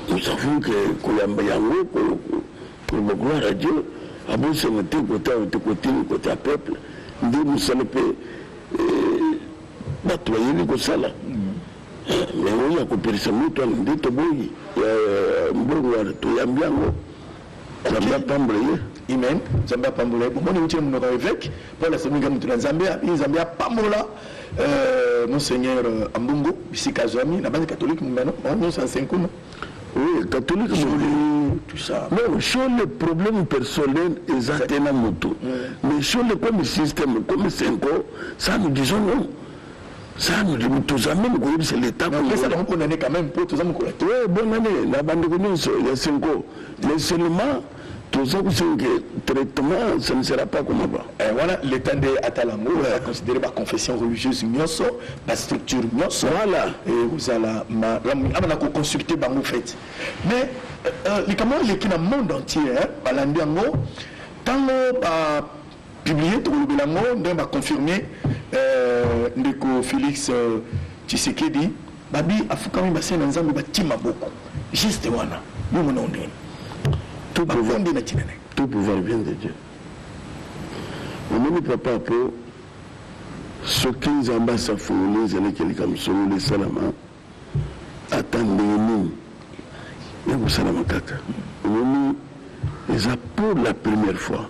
nous savons que Koyambayango, pour la gloire à Dieu, a beau se mettre côté peuple, nous sommes batoyer les Gossala. Mais on a coopéré ça, nous, on dit que Boyi, Mbourouar, Toyambiango, Zambia Pambré, Imen, Zambia Pambré, bon, on est mon évêque, pour la semaine de Zambia, Zambia Pamola, Monseigneur Ambungo, ici Kazami, la bande catholique, nous, c'est un 5 ans. Oui, catholique, tout ça. Non, sur les problèmes personnels, exactement moto. Mais sur le comme système, comme 5 ans, ça nous disons non. Ça nous dit, tous amis, c'est l'État. Mais ça, on connaît quand même pour tous amis. Oui, bonne année, la bande de il y a 5 ans. Mais seulement, tout ça, que traitement, ça ne sera pas comme avant. Et voilà, l'État de Atalango, on va considérer la confession religieuse, la structure, voilà. Et vous allez consulter Bango fait. Mais, les Camerounais, qui sont dans le monde entier, Balandiango, quand on a publié tout le bilango, on va confirmer Ndeko Félix Tshisekedi, Babi, Afukami, Bassin, Nzambi, Batima beaucoup. Juste voilà, nous m'en avons. Tout pouvoir vient de Dieu. On ne peut pas pour ce qu'ils ambassent à Foulé, les Salama, attendez-nous. Et vous Salama Kaka. Ils ont pour la première fois,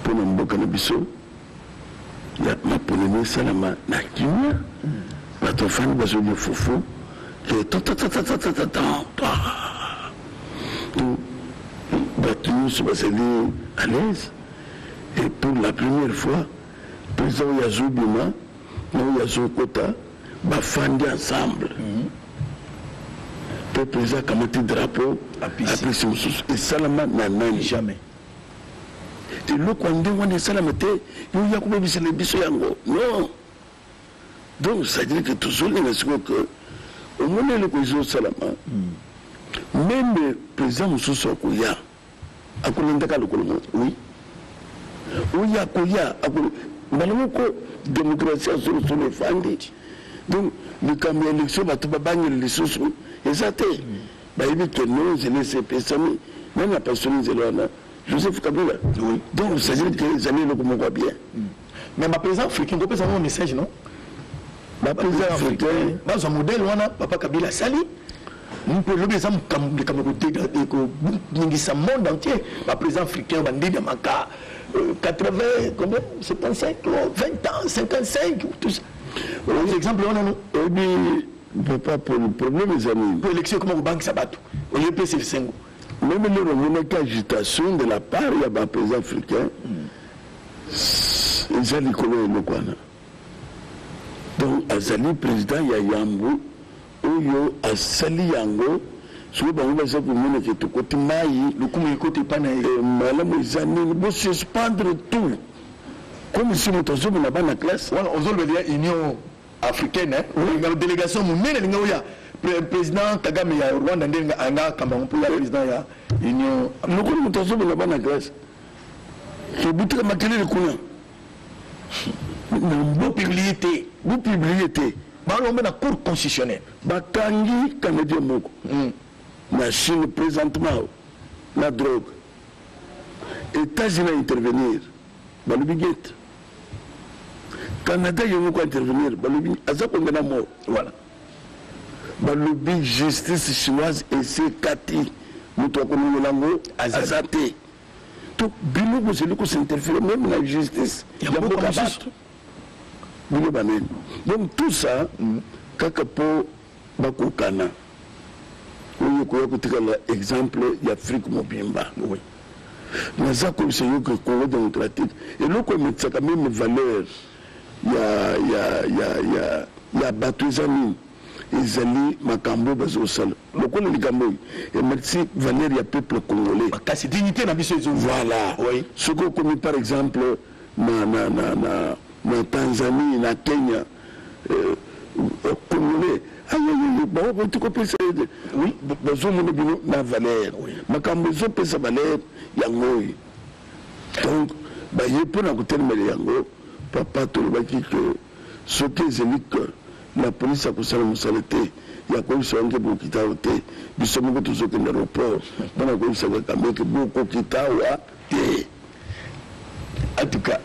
pour le Mbokanabiso, il y a ma Polonais Salama, la Kenya, votre fan va se dire Foufou, qui est nous sommes à l'aise. Et pour la première fois, le président Yazou Bima, nous Yazou Kota, bafandi ensemble. Le président Kamati Drapeau, et Salama n'a jamais. Et le Kwande, on est Salamate, il y a combien de biso yango. Non. Donc, ça veut dire que tout seul, il y a que, au moment où le président Salama, même le président Moussou Kouya, à Koulindaka le Colombo, oui. Oui, à Kouya, à Koulindaka, démocratie sur les fandis. Donc, le camion élection va tout bagner les sous, et ça t'est. Bah, il dit que non, je laisse Pessami, même la personne de l'Oana, Joseph Kabila. Oui. Donc, ça veut dire que les années le voient bien. Mais ma président africain, vous pouvez avoir un message, non? Ma président africain, dans un modèle, on a Papa Kabila Sali. Nous pouvons le dire que monde entier, le président africain va dire 80, combien 75, 20 ans, 55, tout ça. Par exemple, on a nous. Pas pour le problème, les amis. Pour l'élection, comment vous banque ça bat tout. Au lieu de PCF 5. Même le agitation de la part, il y a un président africain. Ils allaient connaître le Kwana. Donc, Azali, président, il y a Yambo. Oyo asali yango soki bango baza komona ke tokoti mai lokumu ekoti pana malamu eza nini bosuspendre tout comme si moto azomona bana classe wana ozolobelia union africaine nga délégation monene linga oya président Kagame ya Rwanda ndenga anga kambango pour la président ya union lokumu moto azomona bana classe kebutika makelele kuna vous publiez dans la cour constitutionnelle. Batangi Canadien Moko. La Chine présentement, la drogue. États-Unis intervenir. Balubiguet. Canada, il y a intervenir. Balubi, Azapongana mort. Voilà. Balubi, justice chinoise et c'est Kati. Moutokono Lango, Azate. Tout, Bilou, c'est lui qui s'interfère même la justice. Il y a beaucoup de choses. Donc tout ça, kakapo bakokana. Oui, exemple, il y a Afrique Mobimba. Oui. Mais ça, comme c'est que Congo démocratique. Et là, comme ça, quand même, valeur, il y a Batouzani, Ezali, Makambo, Bazosal. Le coup de Gamboy. Et merci, valeur, il y a peuple congolais. C'est dignité, la mission. Voilà. Oui. Ce qu'on connaît, par exemple, na Tanzanie, na Kenya, Congolais. Oui, na valeur. Makambozo pesa valeur yango. Donc, bah il peut na kotelmele yango. Papa to baki que ce que c'est que la police a kusala musalete ya ko songe bokita ote bisomo ko tuzoke na aéroport bana ko sanga kameke boko kitawa te. En tout cas,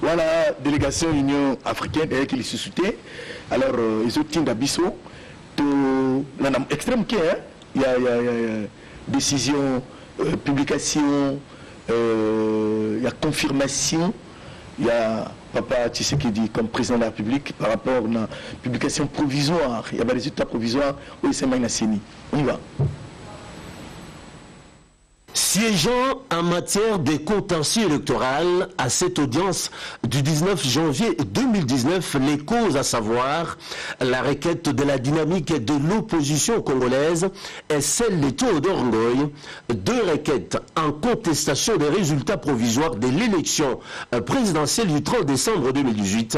voilà, délégation Union africaine qui les soutient. Alors, ils ont tiré d'Abisso. Extrême qui est, il y a décision, publication, il y a confirmation, il y a Papa Tshisekedi comme président de la République par rapport à la publication provisoire. Il y a des résultats provisoires où c'est Maïnassini. On y va. Siégeant en matière de contentieux électoral à cette audience du 19 janvier 2019, les causes à savoir la requête de la dynamique de l'opposition congolaise et celle de Théodore Ngoy, deux requêtes en contestation des résultats provisoires de l'élection présidentielle du 30 décembre 2018.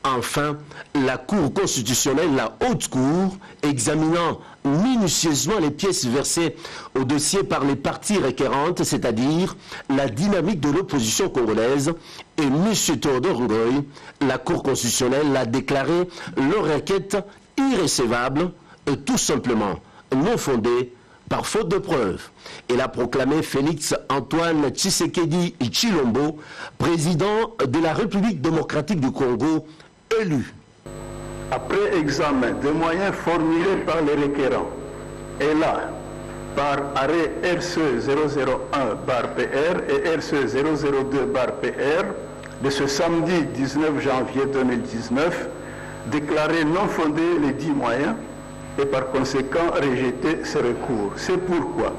Enfin, la Cour constitutionnelle, la Haute Cour, examinant minutieusement les pièces versées au dossier par les parties requérantes, c'est-à-dire la dynamique de l'opposition congolaise, et M. Théodore Ngoy, la Cour constitutionnelle a déclaré leur requête irrécevable, tout simplement non fondée par faute de preuves. Il a proclamé Félix Antoine Tshisekedi Tshilombo, président de la République démocratique du Congo, élu. Après examen des moyens formulés par les requérants, et là, par arrêt RC 001/PR et RC 002/PR de ce samedi 19 janvier 2019, déclaré non fondé les 10 moyens et par conséquent rejeté ces recours. C'est pourquoi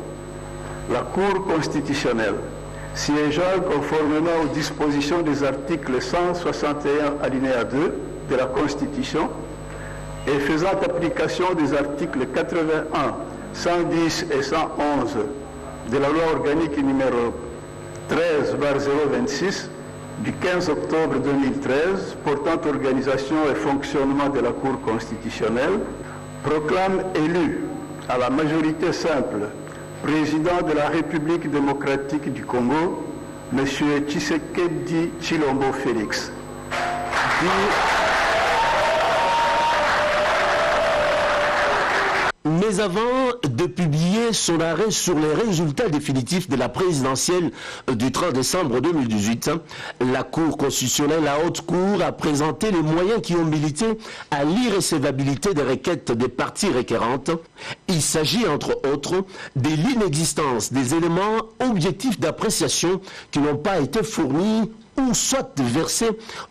la Cour constitutionnelle, siégeant conformément aux dispositions des articles 161 alinéa 2 de la Constitution et faisant application des articles 81, 110 et 111 de la loi organique numéro 13/026 du 15 octobre 2013 portant organisation et fonctionnement de la Cour constitutionnelle, proclame élu à la majorité simple président de la République démocratique du Congo, M. Tshisekedi Tshilombo Félix. Mais avant de publier son arrêt sur les résultats définitifs de la présidentielle du 30 décembre 2018, la Cour constitutionnelle, la Haute Cour, a présenté les moyens qui ont milité à l'irrécevabilité des requêtes des parties requérantes. Il s'agit, entre autres, de l'inexistence des éléments objectifs d'appréciation qui n'ont pas été fournis ou soit versé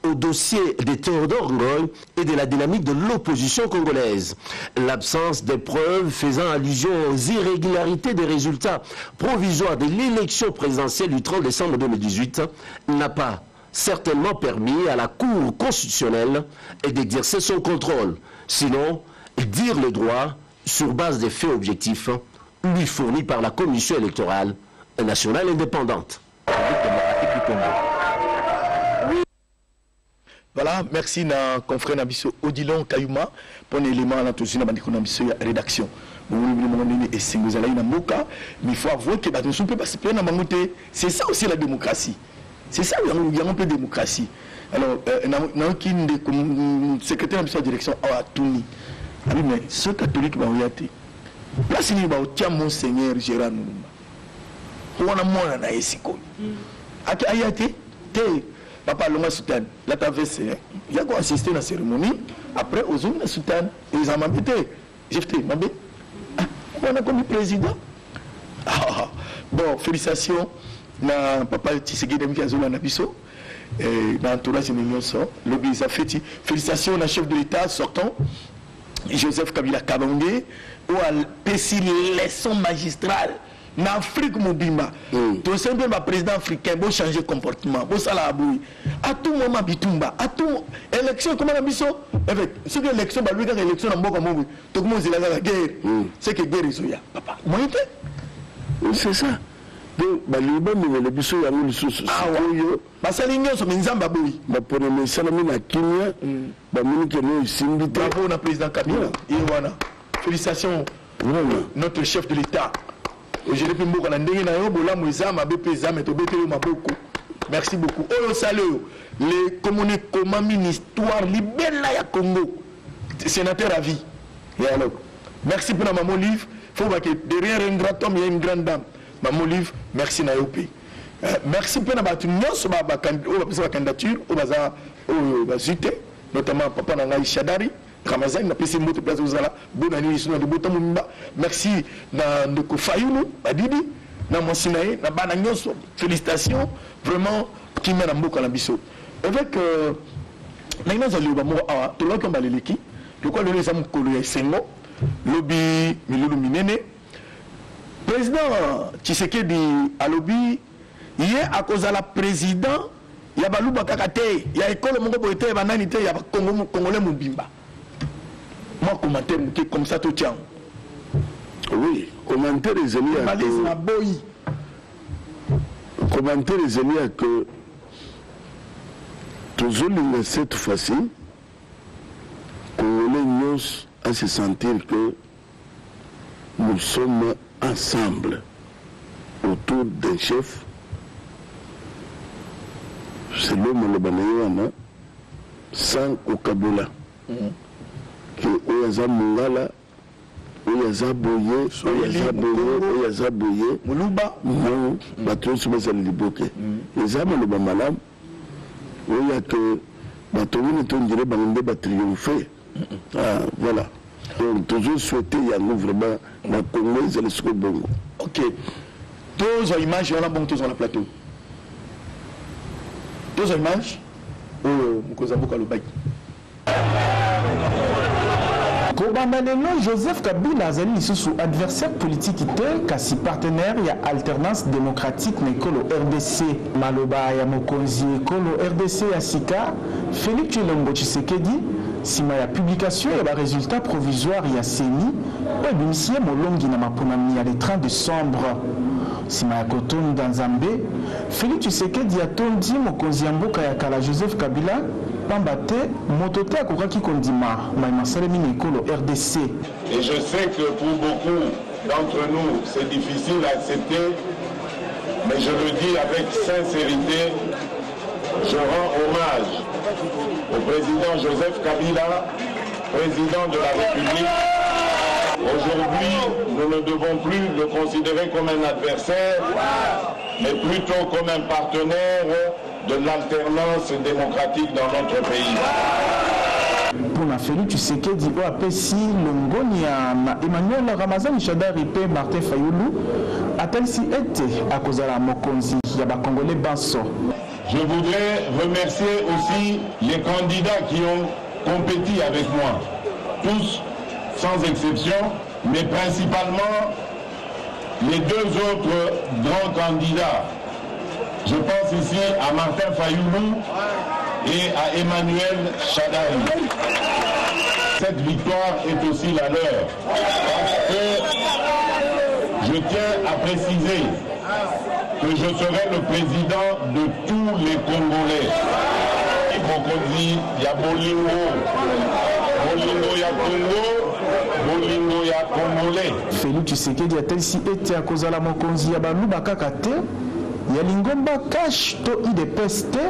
au dossier de Théodore Ngoy et de la dynamique de l'opposition congolaise. L'absence de preuves faisant allusion aux irrégularités des résultats provisoires de l'élection présidentielle du 30 décembre 2018 n'a pas certainement permis à la Cour constitutionnelle d'exercer son contrôle. Sinon, dire le droit sur base des faits objectifs lui fournis par la Commission électorale nationale indépendante. Voilà, merci na confrère Nabiso Odilon Kayuma pour l'élément à l'intouché na bandiko Nabiso rédaction. Mais il faut avouer que c'est ça aussi la démocratie. C'est ça, il y a un peu de démocratie. Alors, secrétaire de la direction a Touni. Mais ce catholique va y aller. Là, c'est le Monseigneur Gérard Nouma. On a moins à Essiko. Ayate, Papa Loma Soutan, la TAVC, il y a assisté à la cérémonie. Après, aux hommes de Soutan, ils ont m'embêté. J'ai fait, m'embêté. On a comme président. Bon, félicitations. Na Papa Tshisekedi Mikazola Nabiso. Dans l'entourage de l'Union, lobby Zafeti. Félicitations au chef de l'État sortant, Joseph Kabila Kabangé, ou à Pessi leçon magistrale. En Afrique, Mobimba, tout simplement, le président africain, il changer de comportement, il ça à tout moment, Bitumba, à tout élection, comment on a mis ça? C'est que l'élection, il y a une élection dans le monde, tout le monde est la guerre. C'est que la guerre est là. Papa, moi, c'est ça. Donc, le biso ya ngulu susu. Ah ouais. Basali nyonso minzamba boyi. Ba pone mesala mina Kenya, ba mini ke no simbi. Bravo na président Kabila. Iwana. Félicitations. Notre chef de l'État. Aujourd'hui, merci beaucoup. Oh, salut. Les communiqués, histoire libérée à Congo. sénateur à vie. Et alors, merci pour Maman Olive. Il faut voir que derrière un grand homme, il y a une grande dame. Maman Olive, merci Nayopi. Merci pour la candidature, notamment Papa Nangaï Chadari. Ramazan n'a pas essayé de place aux ala. Bonne année, ils sont de Botamumba. Merci de Kofayoulou, Badidi, Namosinae, Nabanagnos. Félicitations, vraiment, qui mène à Mboko Lambiso. Avec Naïna Zaliobamo, tout le monde comme Baleleki, le quoi le Lézam Koloye Sengo, Lobby Milulu Minene, président Tshisekedi à Lobby, hier à cause de la président, il y a Balouba Kakate, il y a école Mongo Boete, il y a Bananité, il y a Congolais Moubimba. Moi, commentaire comme ça, tout tient. Oui, commentaire les amis à que... Commentaire les amis à que... Toujours cette fois-ci, Congolais nous à se sentir que nous sommes ensemble autour d'un chef. C'est l'homme le Banaïwana sans Okabola. Que Oyaza Mungala, Oyaza Boye, Oyaza Boye, Muluba, non, Batron Soumasa Liboke. Les âmes le Bamalam, Oya que Batron est on dirait Bangande va triompher. Voilà. Donc, toujours souhaité, il y a nous vraiment la Congolaise et le Sco Bongo. Ok. Tous les images, on a bon tous sur le plateau. Tous les images, Moukozamboka le bail. Kobandanelo Joseph Kabila azali lisusu adversaire politique te kasi partenaire ya alternance démocratique na ekolo RDC maloba ya mokonzi ekolo RDC ya sika Félix Tshilombo Tshisekedi sima ya publication ya ba résultat provisoire ya CENI ebimisie molongi na maponami ya le 30 décembre sima ya kotonda Nzambe Félix Tshisekedi atondi mokonzi ya mboka ya kala Joseph Kabila Pambate, mototé à Kokaki Kondima, Maïmasalemi Nikolo, RDC. Et je sais que pour beaucoup d'entre nous, c'est difficile à accepter, mais je le dis avec sincérité, je rends hommage au président Joseph Kabila, président de la République. Aujourd'hui, nous ne devons plus le considérer comme un adversaire, mais plutôt comme un partenaire de l'alternance démocratique dans notre pays. Pour la Félix Tshisekedi OAPC, Longonia, Emmanuel Ramazan Chadari P. Martin Fayoulou, a-t-elle si été à cause de la Mokonzi, Yaba Congolais Basso? Je voudrais remercier aussi les candidats qui ont compéti avec moi, tous sans exception, mais principalement les deux autres grands candidats. Je pense ici à Martin Fayoulou et à Emmanuel Chadari. Cette victoire est aussi la leur. Parce que je tiens à préciser que je serai le président de tous les Congolais. Mokonzi, il y a Bolingo. Bolingo, il y a Congo. Bolingo, il y a Congolais. Félix Tshisekedi a-t-elle si été à cause de la Mokonzi Yabaluba Kakate? Ya lingomba cash to idepeste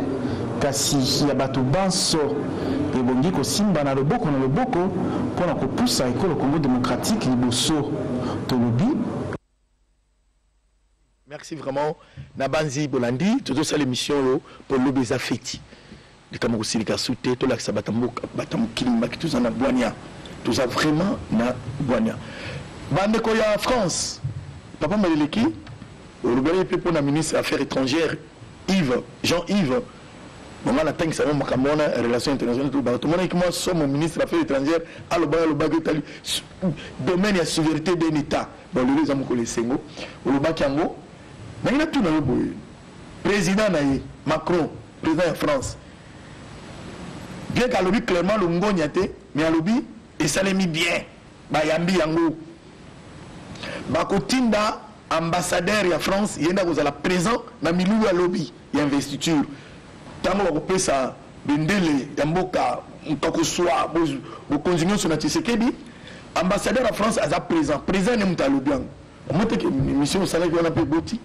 kasi ya bato banso ebongi kosimba na loboko mpona kopusa ekolo Congo démocratique liboso tolobi. Merci vraiment Nabanzi Bolandi tout ça l'émission pour lobeza feti de kamoko silika souté to la sabatamboka batamukilima ki tout en Boania tout ça vraiment na Boania bandeko ya France papa Maleleki au Rubéry pour la ministre des Affaires étrangères, Jean-Yves, on a la tank, ça va me relations internationales, tout le monde qui moi sommes ministre des Affaires étrangères, à domaine de souveraineté d'un État. Bon, le réseau de Sengo, au Bakiango, mais il y a tout dans le bout. Président Macron, président de France. Bien qu'à l'objet clairement le Ngonyate, mais à l'objet, et ça l'a mis bien. Bayambi Yango. Bakotinda. Ambassadeur de France, il y a présent dans le milieu lobby, il y a investiture. Tant que ça, Bendele, Yamboka, Mtokoswa, vous continuez sur notre Tshisekedi, ambassadeur de France est présent. Présent n'est pas lobby. On montre que mission au salaire qu'on a peu Boti.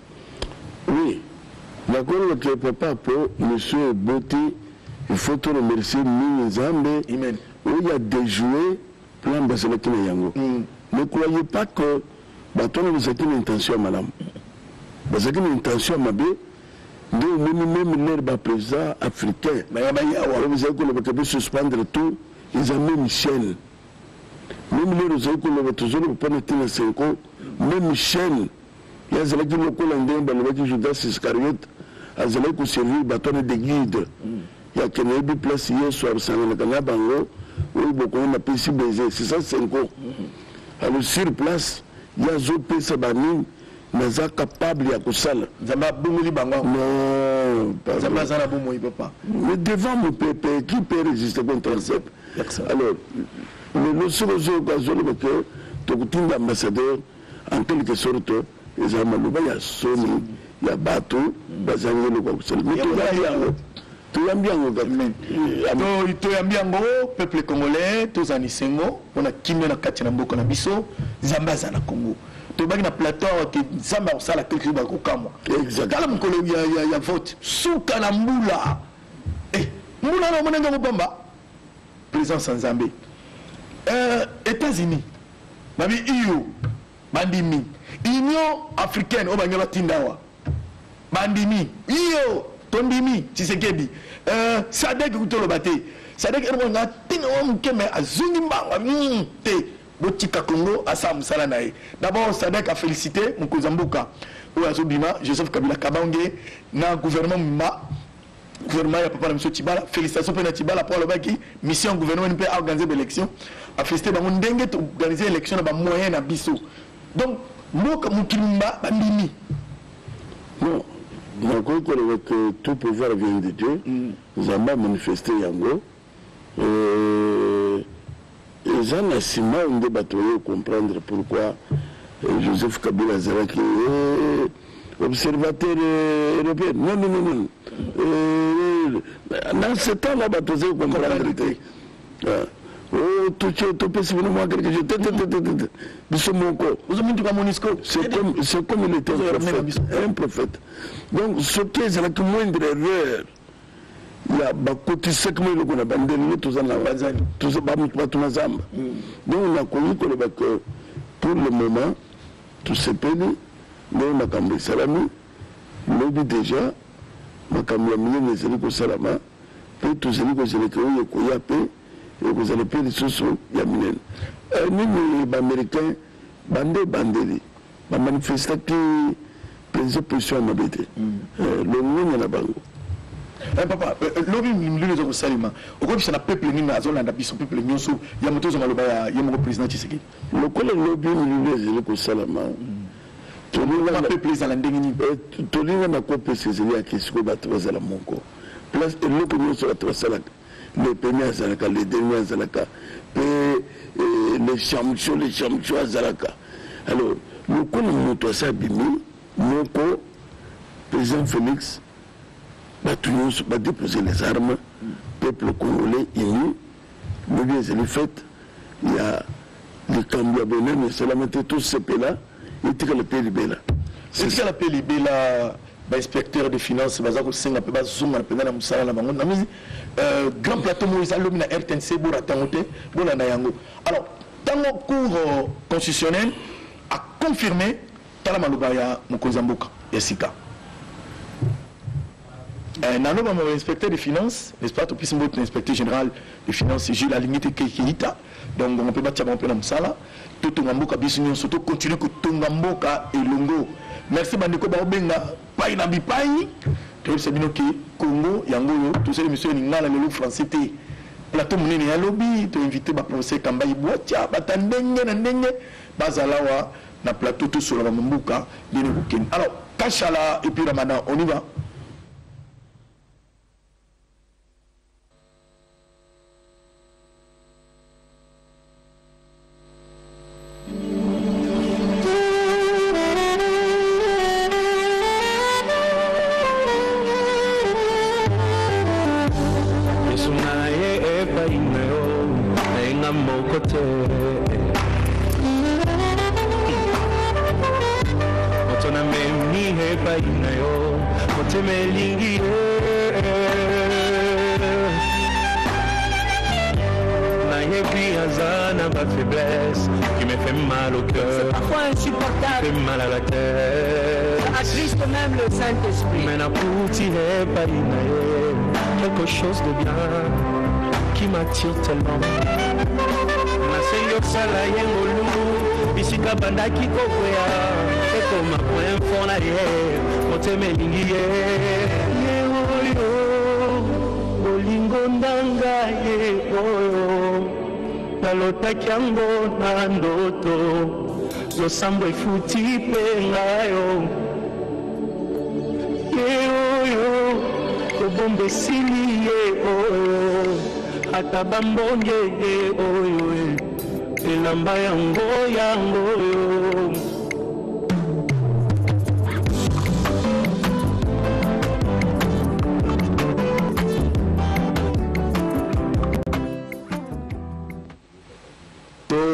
Oui, d'accord, notre papa pour monsieur Boti, il faut te remercier, Minzambe. Amen. où il y a déjoué plan Basalaki Yango. Ne croyez pas que Baton nous a une intention à madame. Basalaki une intention à Mabé, même l'herbe président africain. Mais vous avez que suspendre tout, ils ont mis Michel. Même les Rosaïques, on va toujours pas noter les 5 ans, même Michel. Il y a des gens qui ont dit Judas Iscariote, il y a des gens qui ont servi bâton de guide. Il y a des place hier soir, ça n'a pas bango, où beaucoup ont appelé si baisé. C'est ça 5 ans. Alors sur place, il y a des gens qui mais sont capables de faire ça. Non, mais devant mon pépé, qui peut résister contre un peuple? Alors, mais nous sommes occasion que tout l'ambassadeur, en quelque sorte, les Amalouba, il y a Sony, il y a Batou, Bazangé, le Goussel. Mais tout y a bien au gouvernement. Tout y a bien au peuple congolais, tous en Isengo, on a Kimé na Katina Mboko na Biso, Zambaza na Congo. Tout le monde plateau qui Zamba au sala quelque chose dans le Kamo. Exactement. Il y a vote. Souka na Moula. Eh, Moula na Monenga Mobamba. Président sans Zambé. États-Unis, Babi EU, Bandimi, Union africaine, Obanyola Tindawa, Bandimi, EU, Tondimi, Tshisekedi, Sadek Utolobate, Sadek Erwanga, Tinawam Keme, Azunimba, Te, Botika Congo, Assam Salanae. D'abord, Sadek a félicité Moukouzambuka, Ouazobima, Joseph Kabila Kabange, na gouvernement Mima. Gouvernement, il n'y a pas de M. Tibala. Félicitations pour Tibala pour le Baki. Mission gouvernement peut organiser l'élection. A félicité dans mon dengue organiser l'élection dans moyen à Bissau. Donc, moi, comme Moukilimba, Bandimi. Non, je crois que tout pouvoir vient de Dieu. Nous avons manifesté Yango. Et Jean Nassima, on doit comprendre pourquoi Joseph Kabila Zaraki est observateur européen. Non. Dans ce temps-là, vous avez compris la vérité. C'est comme il était un prophète. Donc, ce qui est la moindre erreur, il y a beaucoup de segments qui ont abandonné tout ça. Donc, on a connu que pour le moment, tout se pénit, mais on a cambré Salami, lobby déjà. Makambo ya minene ezali kosalama mpe tozali kozeleka oyo ekoya mpe ekozala mpe lisusu ya minene nini baaméricain bandeli bamanifestaki mpenza position ya mabe te longonya na bango papa lobi mlilo eza kosalema okobisa na peuple nini azolanda biso peuple nyonso ya moto ozo maloba ya moko président Tshisekedi lokola lobi mlilo ezali kosalama tolinga na kopesa ezali ya kisiko bato bazala moko place eloko nyonso bato basalaka le premier azalaka le dernier azalaka mpe les champions azalaka alors lokola moto asa abimi moko président Félix bato nyonso badépose les armes peuple congolais uni lobi ezali faite ya likambo ya bonene esalama te tosepela etika le PLB là. C'est ça le PLB là, inspecteur des finances, bazako singa pe bazunga pe na musala na bango na mizi grand plateau Moïse Alomina RTNC bora tangote bona na yango. Alors, tango cour constitutionnel a confirmé tala maloba ya Mokonzi Mboka ya Sika. Naloba mon inspecteur des finances, n'est-ce pas, tout plus inspecteur général des finances, j'ai la limite Keita. Donc on peut battre un peu dans ça. Tout Tongamboka Bisunion, surtout continuer que Tongamboka et Longo. Merci Bandeko Baobenga, Pai Nabi Pai. Tu sais bien que Congo, Yango, tous ces messieurs Ningala, le français, plateau Mouni et lobby, tu invité à procès Kambaï Boatia, Batandenge, Nandenge, Bazalawa, na plateau tout sur la Mambuka, Dénébuken. Alors, Kachala et puis Ramadan, on y va. puis Azana ma faiblesse qui me fait mal au cœur. C'est parfois insupportable. Fait mal à la tête. Ça attriste même le Saint-Esprit. Mais n'a pas quelque chose de bien qui m'attire tellement. Nasengo sala yengolu bisika bandaki kokwea ekoma poinfo na ye moteme lingi ye oyo bolingo ndanga ye oyo nalotaki yango na ndoto losambo efuti mpe ngayo ye oyo kobomba esili ye oyo ata bambonge ye oyo elamba yango oyo.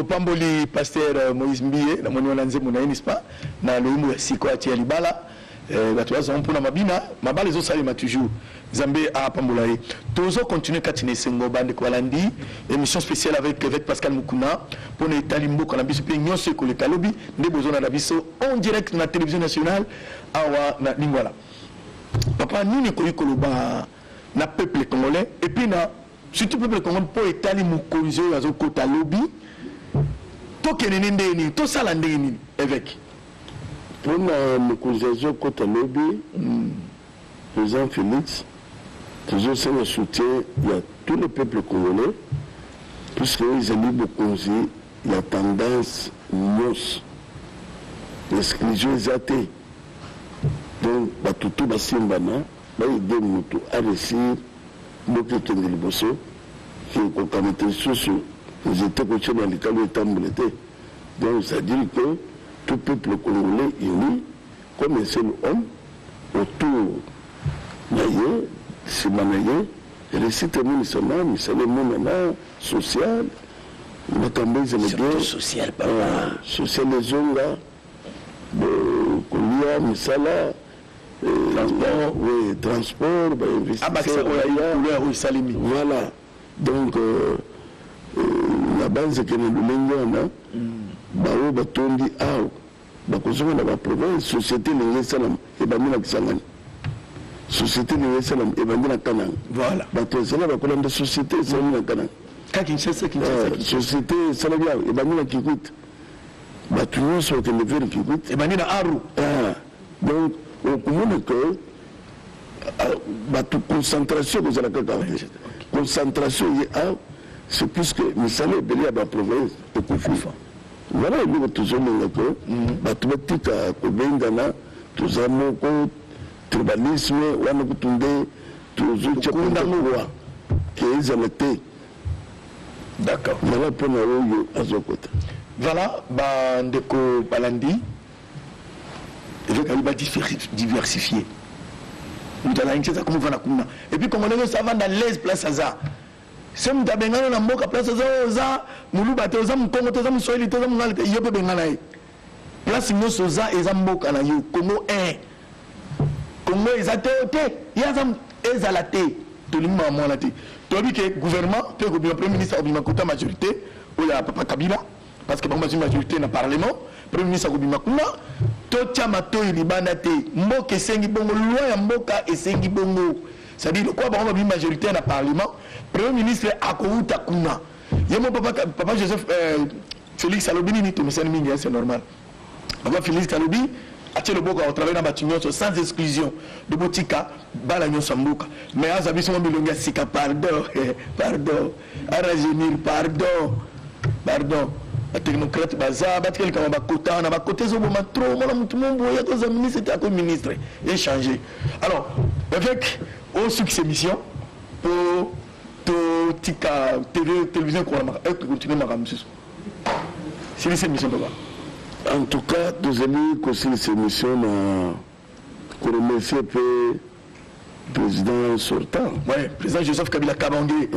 Pamboli pasteur Moïse Mbie na moni wana nzembo na ye n'est-ce pas na loyimu ya siko atia libala bato bazala mpona mabina mabala ezosalema toujours Zambé a pambola ye tozo continuer kati na esengo bandeko balandi émission spéciale avec Pascal Mukuna mpona etali mboka na biso mpe nyonso ekoleka lobi nde bozona na biso en direct na télévision nationale awa na lingwala papa nini ekoki koloba na peuple congolais et puis na surtout peuple congolais mpo etali mokonzi oyo azokota lobi tokende ndenge nini tosala ndenge nini évêque mpona mokonzi azokota lobi président Félix tozosala le soutien ya tout le peuple congolais puisque ezali bokonzi ya tendance nyonso l'exclusion eza te donc bato to basimbana baide moto aresir mboka ekende liboso ekokamata lisusu nzete kotia na likalo etambole te donc ça dire que tout peuple congolais uni comme un seul homme autour na ye nsima na ye réussite monisana misala emonana social makambo ezelege social ezonga kolia misala transport bainvestisseur voilà donc na banzeke na lolenge wana baoyo batondi awa bakozonga na baprovince société ndenge esalama ebandi na kisangani société ndenge esalama ebandi na kananga voilà bato ezala bakolanda société esalami na kananga société esalami awa ebandi na kikwit bato nyonso bakende vers kikwit ebandi na aru donc okomona ke bato concentration ekozala kaka te concentration ye awa c'est puisque misala ebele ya baprovince ekofi voilà eloko tozomenga ke bato batika kobengana toza moko tribalisme wana kutu nde tozotia kondamowa ke ezala te d'accord voilà mpona oyo azokota voilà bandeko balandi évêque ali badiversifier mutala incheza kumuvana kuna et puis congolais ça va dans l'aise place aza se mutu abengana na mboka place aza oza muluba te oza mukongo te oza muswahili te oza mungala te yo mpe bengana ye place nyonso oza eza mboka na yo congo 1 congo eza te ye aza ezala te tolingi mama mwana te toyebi ke gouvernement mpe kobima premier ministre akobima kota majorité oyo ya papa kabila parce que bango bazwi majorité na parlement premier ministre akobima kuna totia matoyi libanda te mboka esengi bongo loi ya mboka esengi bongo c'est-à-dire quoi bango babimi majorité na parlement premier ministre akouta kuna yemo papa Joseph Félix alobi nini tomesani mingi c'est normal papa Félix alobi atie le boka au travail na batu nyonso sans exclusion de botika bala nyonso mboka mais aza biso milongi ya sika pardon arajeunir pardon technocrate baza batikeli kama bakota na bakote ezoboma trop mona mutu mombo ya koza ministre te ako ministre échanger alors avec au succès mission pour tika télévision continuer makambo mosusu silisa émission papa en tout cas tozali kosilisa émission na koremercie mpe président sortant. Oui, président Joseph Kabila Kabangé.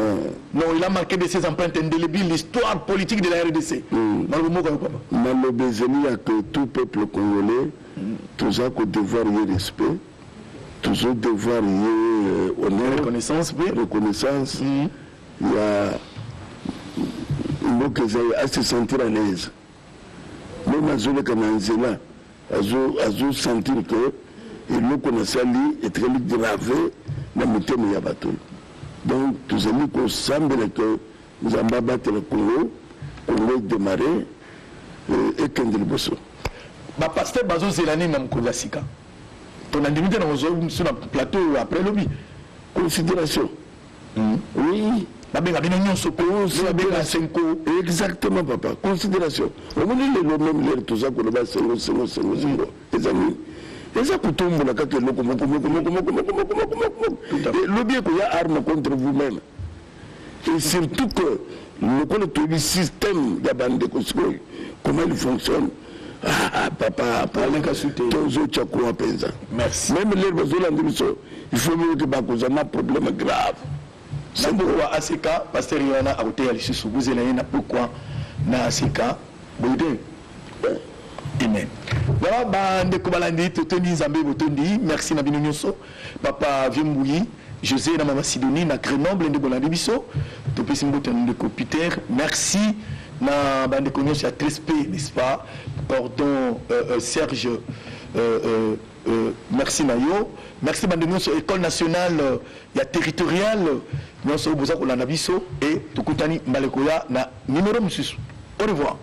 Non, il a marqué de ses empreintes indélébiles l'histoire politique de la RDC. Malobézeli a que tout peuple congolais, tous a devoir y respect, tous a devoir y honneur, reconnaissance. Il y a mboka à se sentir à l'aise. Même à Zolé Kananzela, à sentir que le Konasali est très gravé dans le thème Yabaton. Donc, tous amis qu'on semble que nous allons battre le Congo, Congo démarrer et Kendel Bosso. Bah, pasteur Bazo Zélani n'a pas Sika. Ton indemnité sur le plateau après le bi. Considération. Oui. Exactement, papa. Considération. On va dire le même tout ça qu'on va les amis. Et ça coûte un peu le bien qu'il y a arme contre vous-même. Et surtout que le système de la bande de Kosovo, comment il fonctionne. Ah, papa, merci. Même les besoins il faut mieux que un problème grave. C'est pourquoi ACK, Pasteur Yana a été à l'issue, vous avez pourquoi na ACK, amen. Voilà, bande Kobalandi, Totoni Zambé Botondi, merci Nabino Nyoso, Papa Viembouyi, José Namama Sidonie, na Grenoble, Ndebolandi Bisso, Topesimbo de Peter, merci na bande Konyosi à 13P, n'est-ce pas? Pardon, Serge, merci Nayo, merci bande Nyoso, École nationale, il y a territoriale, Nyoso Boza Kolanda Bisso, et Tokutani Malekoya, na numéro Mususu. Au revoir.